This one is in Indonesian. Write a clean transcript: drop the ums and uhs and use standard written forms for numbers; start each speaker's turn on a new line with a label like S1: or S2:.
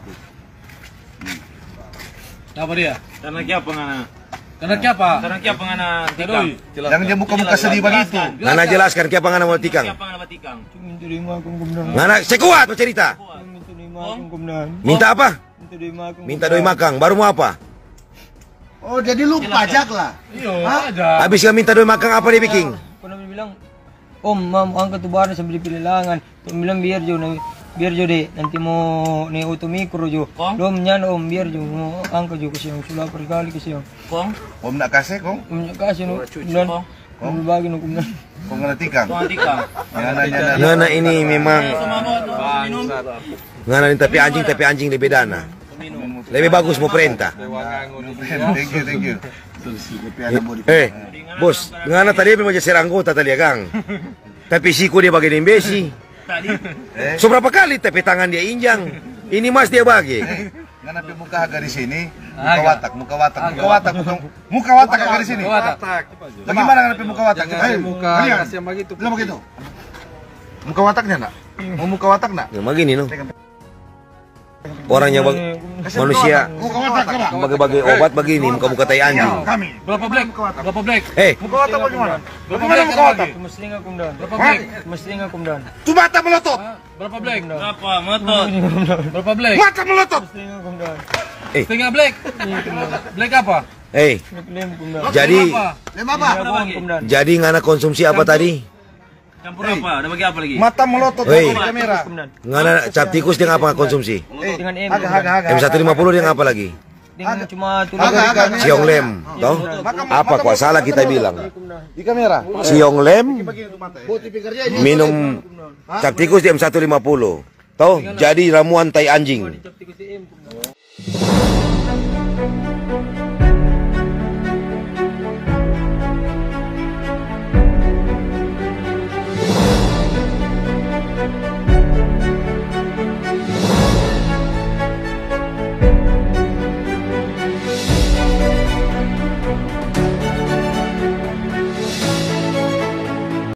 S1: aku.
S2: Apa dia?
S3: Karena kiapa ngana?
S2: Karena siapa?
S3: Karena kiapa ngana tikang?
S1: Jangan dia muka-muka sedih begitu.
S4: Ngana jelaskan kiapa ngana mau tikang.
S3: Kiapa ngana batikang?
S5: Minta lima akong kumdan.
S4: Ngana sekuat mau cerita.
S5: Minta lima akong kumdan.
S4: Minta apa?
S5: Minta lima akong.
S4: Minta doi makang. Baru mau apa?
S1: Oh, jadi lu pajak lah.
S2: Iya, aja.
S4: Habis dia minta doi makang apa dia bikin?
S5: Pernah bilang, Om, mau angkat tubaran sambil dipililangan. Om bilang biar jo deh, nanti mau nih mikro jo. Om nyan Om biar jo mau angkat jo kasi yang sudah berkali kasi yang.
S3: Kong?
S1: Om nak kasih kong?
S5: Om nak kasih no, dan Om berbagi no kumdan.
S1: Kong ngana tikang.
S3: Kong tikang.
S4: Ngana ini memang
S3: Minum.
S4: ngana ini tapi anjing lebih dana. Lebih bagus mau perintah.
S1: Thank you.
S4: Bos, ngana tadi memang jadi anggota tadi ya, Kang. Tapi siku dia bagi besi.
S3: Tadi.
S4: Seberapa kali tapi tangan dia injang. Ini Mas dia bagi.
S1: Ngana pi muka agak di sini. Muka watak agak di sini. Bagaimana ngana pi muka watak? Muka kasih yang begitu. Bilang begitu. Muka wataknya nak? Mau muka watak nak?
S4: Ya begini no. Orangnya manusia bagi-bagi obat begini muka-muka tai anjing.
S2: Berapa black? Berapa black?
S1: Muka watak bagaimana?
S2: Berapa
S1: Bagaimana muka watak?
S5: Mestinya kumdan.
S2: Berapa black?
S5: Mestinya kumdan.
S1: Tu mata melotot.
S2: Berapa black?
S3: Berapa? Motor.
S2: Berapa black?
S1: Mata melotot.
S5: Mestinya kumdan.
S2: Setengah black. Black apa?
S5: Lem kumdan.
S4: Jadi
S1: Lima apa?
S5: Kumdan.
S4: jadi ngana konsumsi apa tadi?
S3: Campur apa? Ada bagi apa lagi?
S1: Mata melotot
S4: Hei.
S1: di kamera.
S4: Ngana cap tikus dia apa konsumsi?
S5: Dengan M.
S4: M150 dia apa lagi?
S5: Dengan cuma tulang.
S4: Siong lem, toh? Apa kok salah kita bilang?
S1: Di kamera.
S4: Siong lem minum cap tikus di M150. Toh? Jadi ramuan tai anjing.
S5: Tikus di M.